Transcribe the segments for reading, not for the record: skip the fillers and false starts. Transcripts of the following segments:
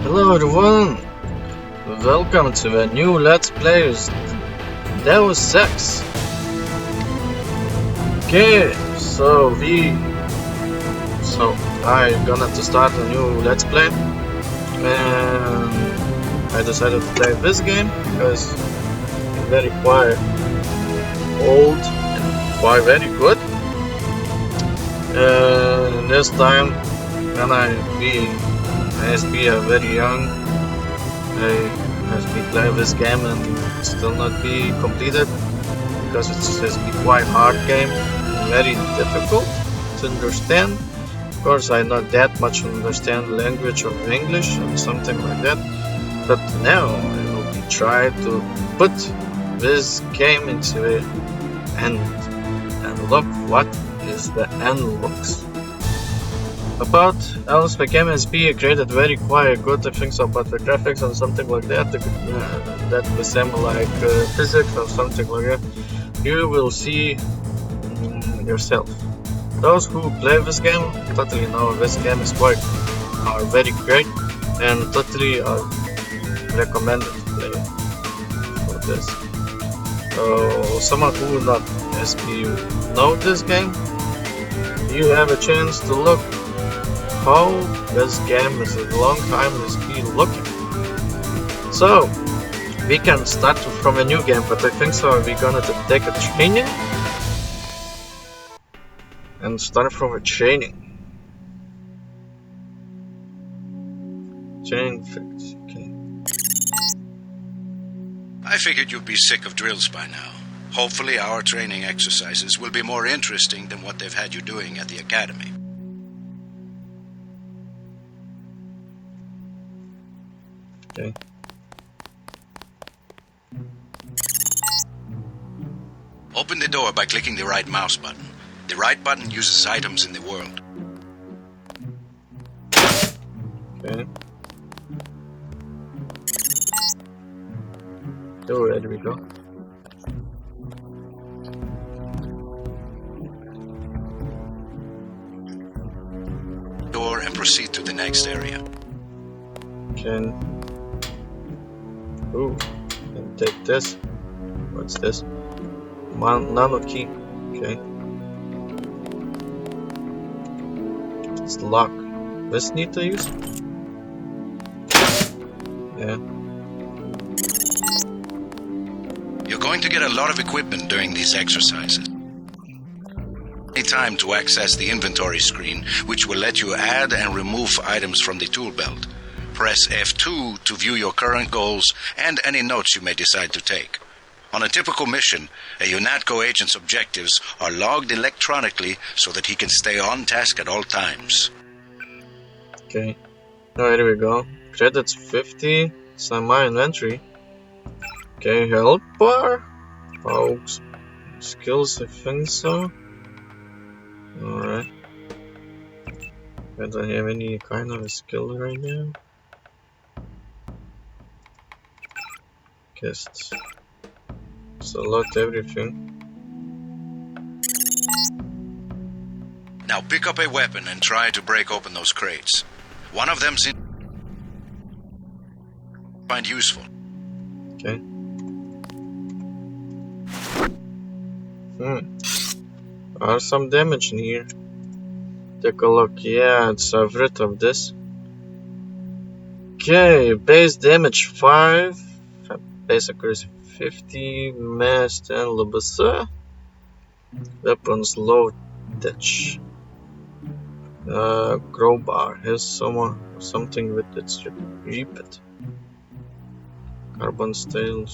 Hello everyone, welcome to a new Let's Players Deus Ex. Okay, so I gonna to start a new Let's Play, and I decided to play this game because it's very quite old and quite very good. And this time when I must be a very young, I must be playing this game and still not be completed because it's just be quite hard game, very difficult to understand. Of course, I not that much understand the language of English or something like that, but now I will be try to put this game into it and look what is the end looks. About else the game has been created very quite good, I think so, but the graphics and something like that, that resemble like physics or something like that, you will see yourself. Those who play this game totally know this game is quite very great and totally recommended to play for this. So someone who not know this game, you have a chance to look how this game is a long time has been looking. So we can start from a new game, but I think so we're gonna take a training and start from a training fix. Okay. I figured you'd be sick of drills by now. Hopefully our training exercises will be more interesting than what they've had you doing at the academy. Okay. Open the door by clicking the right mouse button. The right button uses items in the world. Okay. Oh, there we go. Door and proceed to the next area. Okay. Ooh, and take this. What's this? Nano key. Okay. It's lock. This need to use? Yeah. You're going to get a lot of equipment during these exercises. Time to access the inventory screen, which will let you add and remove items from the tool belt. Press F2 to view your current goals and any notes you may decide to take. On a typical mission, a UNATCO agent's objectives are logged electronically so that he can stay on task at all times. Okay. Oh, here we go. Credits 50. Some my inventory. Okay, help bar. Oh, skills, I think so. Alright. I don't have any kind of a skill right now. Guess select everything. Now pick up a weapon and try to break open those crates. One of them's find useful. Okay. There's some damage in here. Take a look. Yeah, it's I've rid of this. Okay, base damage 5. Base accuracy 50. Mass 10. LBS. Weapons low touch. Crowbar. Here's something with its repeat. Carbon steel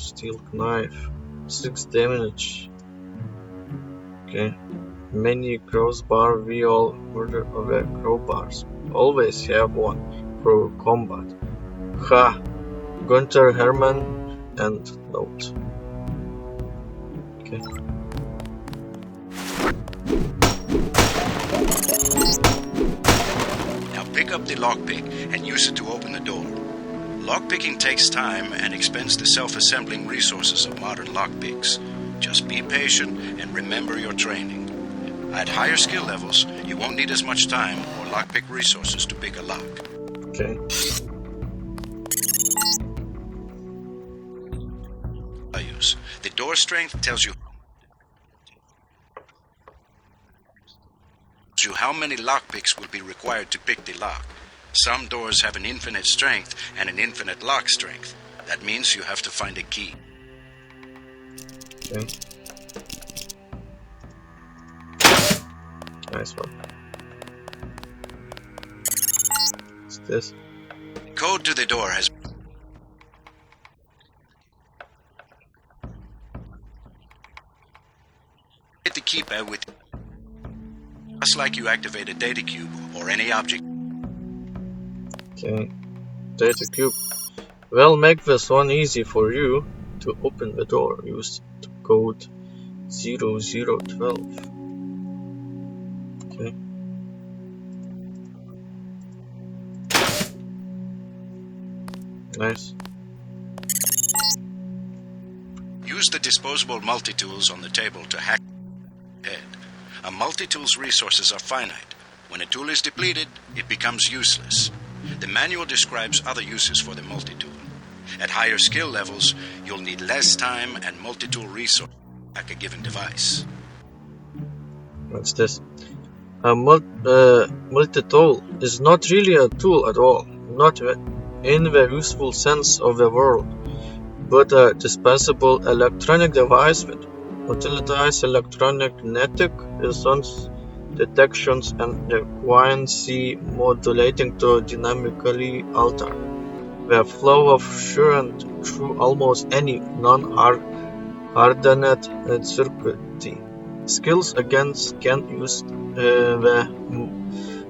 knife. 6 damage. Okay. Many crossbar. We all order of crowbars. Always have one for combat. Ha! Gunther Hermann and note. Okay. Now pick up the lockpick and use it to open the door. Lockpicking takes time and expends the self-assembling resources of modern lockpicks. Just be patient and remember your training. At higher skill levels, you won't need as much time or lockpick resources to pick a lock. Okay. use. The door strength tells you how many lockpicks will be required to pick the lock. Some doors have an infinite strength and an infinite lock strength. That means you have to find a key. Okay. Nice one. What's this? Code to the door has hit the keypad with just like you activate a data cube or any object. Okay. Data cube. Well, make this one easy for you. To open the door, use the code 0012. Okay. Nice. Use the disposable multi-tools on the table to hack head. A multi-tool's resources are finite. When a tool is depleted, it becomes useless. The manual describes other uses for the multi-tool. At higher skill levels, you'll need less time and multi-tool resources to hack a given device. What's this? A multi-tool is not really a tool at all, not in the useful sense of the word, but a dispensable electronic device that utilizes electromagnetic resonance detections and frequency modulating to dynamically alter the flow of current through almost any non-hardened circuitry. Skills again can use the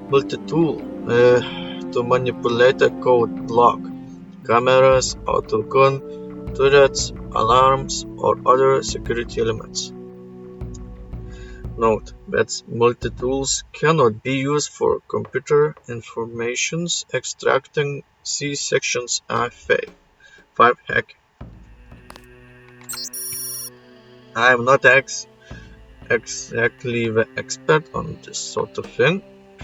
multi-tool to manipulate a code block, cameras, autogun, turrets, alarms, or other security elements. Note that multi-tools cannot be used for computer informations extracting. See sections I5 hack. I am not exactly the expert on this sort of thing.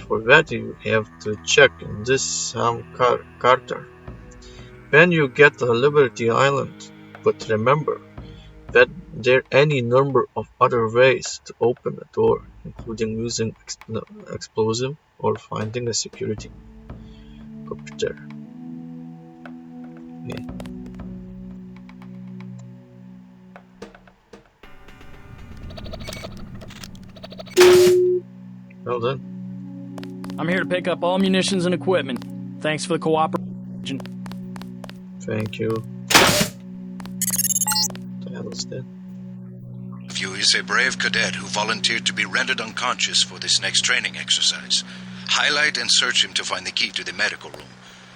For that you have to check in this Sam Carter when you get to Liberty Island, but remember that there are any number of other ways to open a door, including using explosive or finding a security computer. Okay. Well done. I'm here to pick up all munitions and equipment. Thanks for the cooperation. Thank you. What the hell is that? View is a brave cadet who volunteered to be rendered unconscious for this next training exercise. Highlight and search him to find the key to the medical room.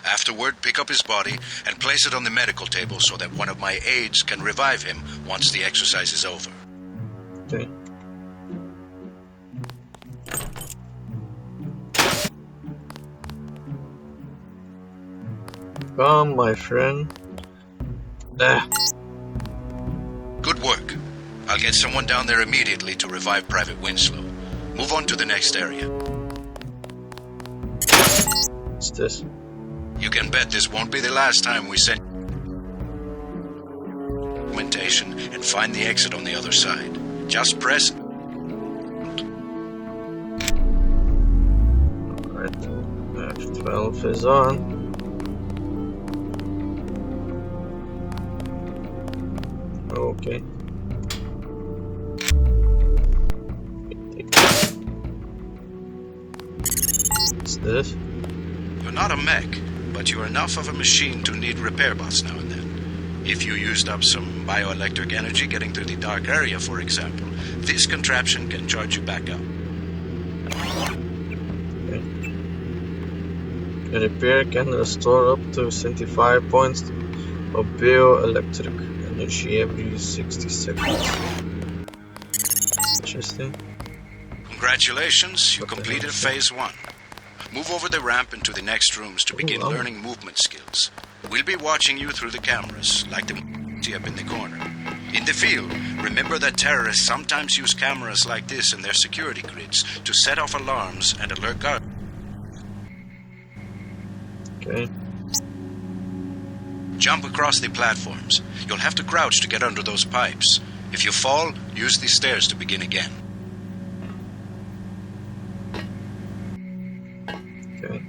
Afterward, pick up his body and place it on the medical table so that one of my aides can revive him once the exercise is over. Okay. Come, my friend. Good work. I'll get someone down there immediately to revive Private Winslow. Move on to the next area. What's this? You can bet this won't be the last time we send documentation and find the exit on the other side. Just press. Alright. F12 is on. Okay. What's this? You're not a mech, but you're enough of a machine to need repair bots now and then. If you used up some bioelectric energy getting through the dark area, for example, this contraption can charge you back up. Okay. A repair can restore up to 75 points of bioelectric energy every 60 seconds. Interesting. Congratulations, you completed phase 1. Move over the ramp into the next rooms to begin learning movement skills. We'll be watching you through the cameras, like the up in the corner. In the field, remember that terrorists sometimes use cameras like this in their security grids to set off alarms and alert guards. Okay. Jump across the platforms. You'll have to crouch to get under those pipes. If you fall, use the stairs to begin again. Okay.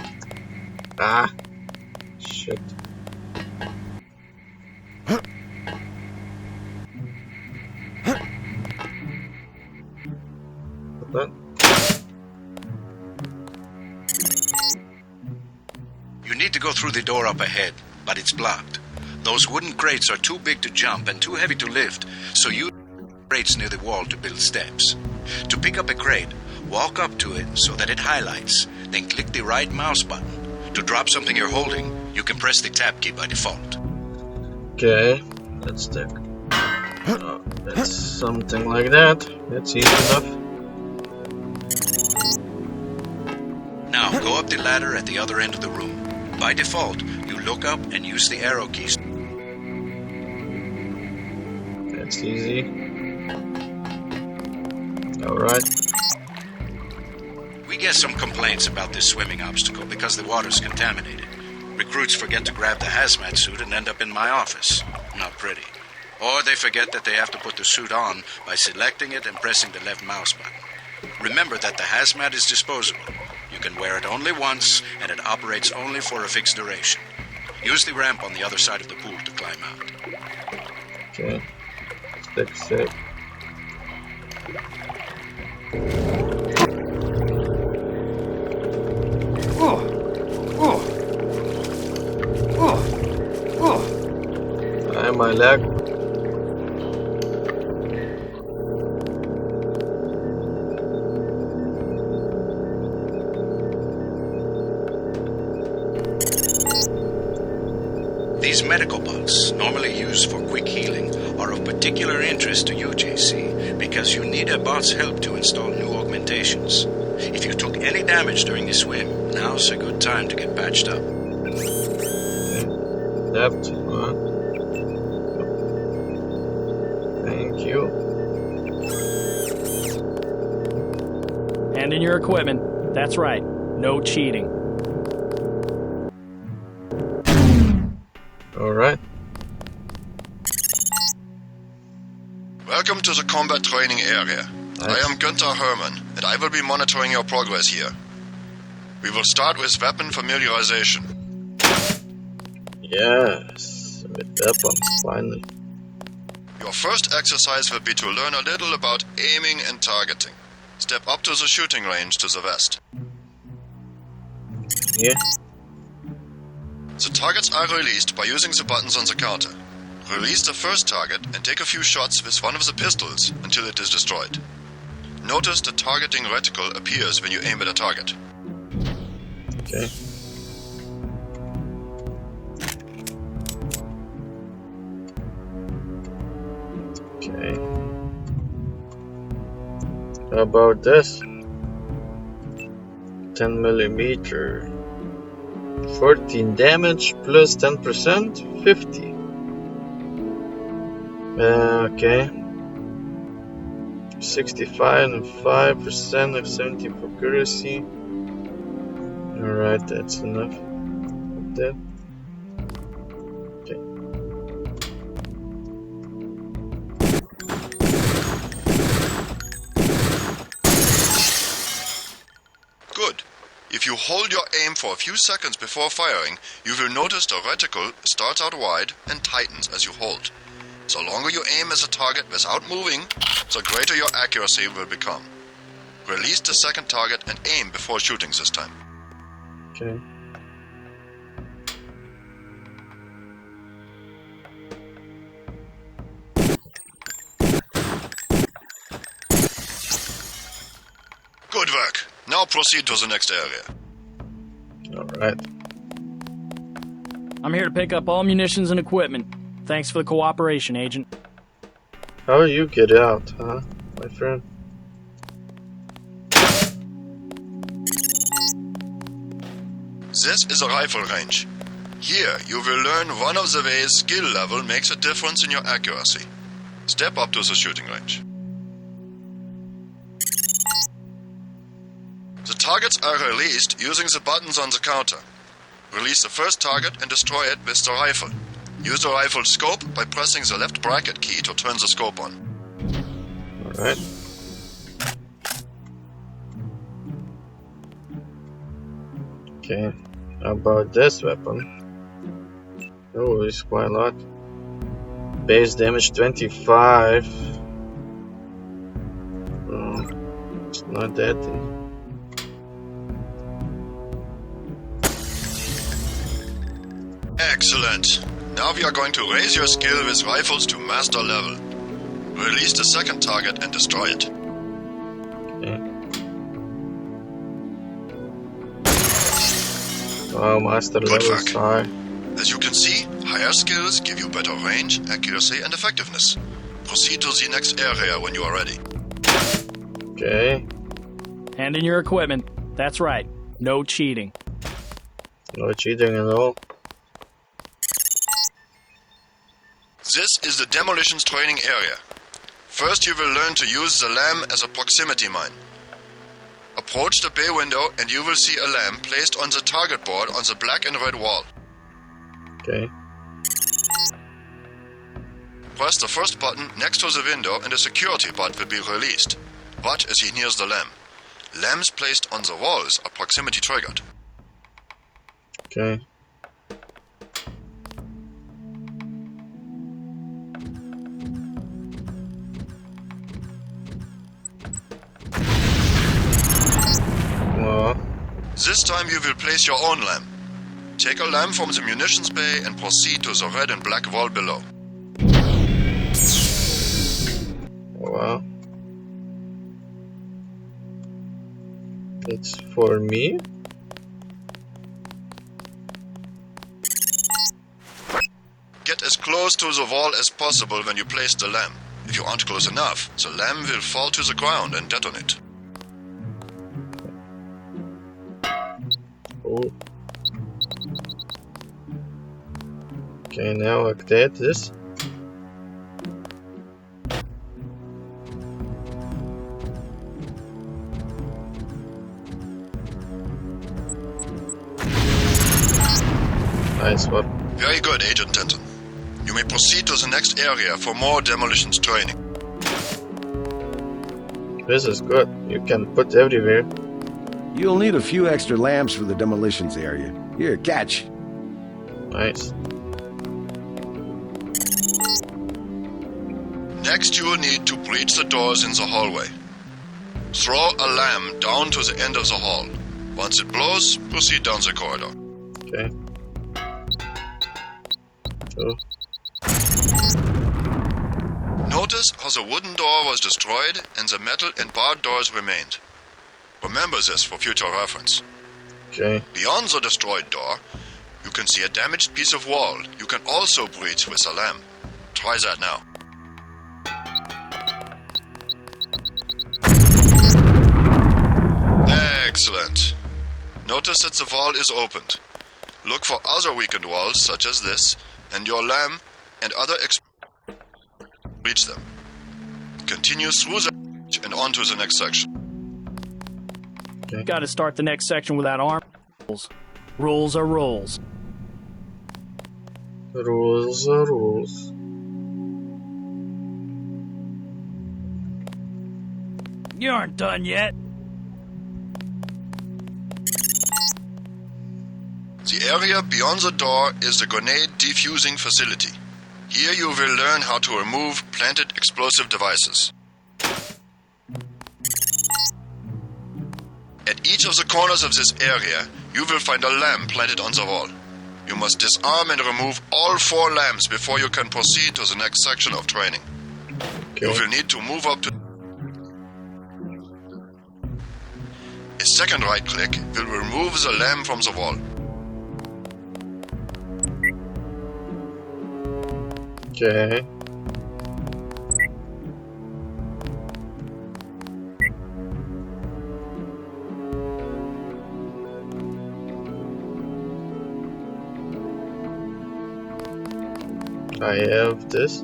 Ah. Shit. What? You need to go through the door up ahead, but it's blocked. Those wooden crates are too big to jump and too heavy to lift, so use crates near the wall to build steps. To pick up a crate, walk up to it so that it highlights, then click the right mouse button. To drop something you're holding, you can press the tab key by default. Okay, let's check. It's something like that. That's easy enough. Now, go up the ladder at the other end of the room. By default, you look up and use the arrow keys. That's easy. Alright. We get some complaints about this swimming obstacle because the water's contaminated. Recruits forget to grab the hazmat suit and end up in my office. Not pretty. Or they forget that they have to put the suit on by selecting it and pressing the left mouse button. Remember that the hazmat is disposable. You can wear it only once, and it operates only for a fixed duration. Use the ramp on the other side of the pool to climb out. Okay. Fix it. My leg. These medical bots, normally used for quick healing, are of particular interest to you, JC, because you need a bot's help to install new augmentations. If you took any damage during the swim, now's a good time to get patched up. Left. Thank you. Hand in your equipment. That's right. No cheating. Alright. Welcome to the combat training area. I am Günther Hermann, and I will be monitoring your progress here. We will start with weapon familiarization. Yes, with weapons, finally. Your first exercise will be to learn a little about aiming and targeting. Step up to the shooting range to the west. Yeah. The targets are released by using the buttons on the counter. Release the first target and take a few shots with one of the pistols until it is destroyed. Notice the targeting reticle appears when you aim at a target. Okay. Okay. How about this? 10 millimeter. 14 damage plus 10%, 50. Okay. 65 and 5% of 70 for accuracy. Alright, that's enough of that. Okay. Good. If you hold your aim for a few seconds before firing, you will notice the reticle starts out wide and tightens as you hold. The longer you aim as a target without moving, the greater your accuracy will become. Release the second target and aim before shooting this time. Okay. Good work. Now proceed to the next area. Alright. I'm here to pick up all munitions and equipment. Thanks for the cooperation, Agent. How you get out, huh, my friend? This is a rifle range. Here, you will learn one of the ways skill level makes a difference in your accuracy. Step up to the shooting range. The targets are released using the buttons on the counter. Release the first target and destroy it with the rifle. Use the rifle scope by pressing the left bracket key to turn the scope on. Alright. Okay, how about this weapon? Oh, it's quite a lot. Base damage 25. Oh, it's not that. Excellent. Now we are going to raise your skill with rifles to master level. Release the second target and destroy it. Okay. Wow, master Good level work. is high. As you can see, higher skills give you better range, accuracy, and effectiveness. Proceed to the next area when you are ready. Okay, Hand in your equipment. That's right. No cheating. no cheating at all. This is the demolitions training area. First you will learn to use the lamp as a proximity mine. Approach the bay window and you will see a lamp placed on the target board on the black and red wall. Okay, Press the first button next to the window and a security bot will be released. Watch as he nears the lamp. Lamps placed on the walls are proximity triggered. okay. Well, This time you will place your own lamp. Take a lamp from the munitions bay and proceed to the red and black wall below. well. It's for me? Get as close to the wall as possible when you place the lamp. If you aren't close enough, the lamp will fall to the ground and detonate. Oh. Okay, now activate this. Nice one. Very good, Agent Denton. You may proceed to the next area for more demolitions training. This is good. You can put everywhere. You'll need a few extra lamps for the demolitions area. Here, catch. Nice. Next you will need to breach the doors in the hallway. Throw a lamp down to the end of the hall. Once it blows, proceed down the corridor. Okay. Oh, Notice how the wooden door was destroyed and the metal and barred doors remained. Remember this for future reference. okay. Beyond the destroyed door, you can see a damaged piece of wall you can also breach with a lamp. Try that now. Excellent. Notice that the wall is opened. Look for other weakened walls such as this, and your lamp and other breach them. Continue through the and on to the next section. Got to start the next section without arms. Rules are rules. Rules are rules. You aren't done yet. The area beyond the door is the grenade defusing facility. Here you will learn how to remove planted explosive devices. At each of the corners of this area, you will find a lamp planted on the wall. You must disarm and remove all 4 lamps before you can proceed to the next section of training. You Okay. will need to move up to... A second right click will remove the lamp from the wall. Okay. I have this.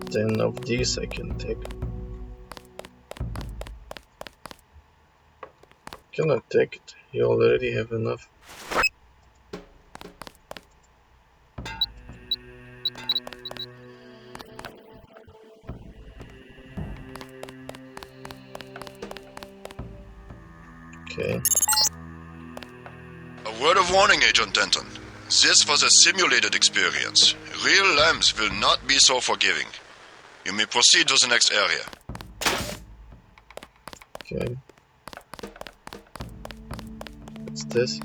10 of these I can take. Cannot take it, you already have enough. Okay. A word of warning, Agent Denton. This was a simulated experience. Real lambs will not be so forgiving. You may proceed to the next area. Okay. What's this?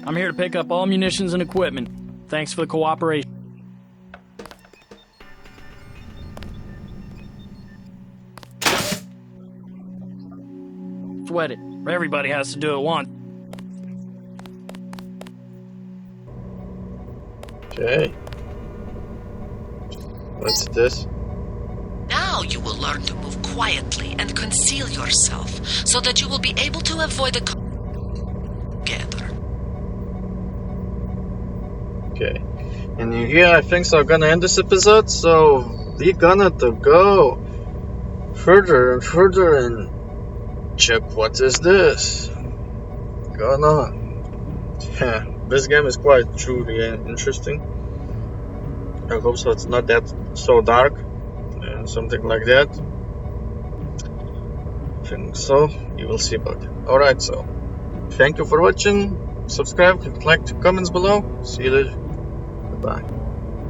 I'm here to pick up all munitions and equipment. Thanks for the cooperation. Sweat it. Everybody has to do it once. Okay. What's this? Now you will learn to move quietly and conceal yourself so that you will be able to avoid the together. Okay. And here I think so I'm gonna end this episode, so we're gonna to go further and further and check what is this going on. Yeah, this game is quite truly interesting. I hope so it's not that so dark and something like that. I think so. You will see about it. Alright, so thank you for watching. Subscribe, click like, comments below. See you later. Goodbye.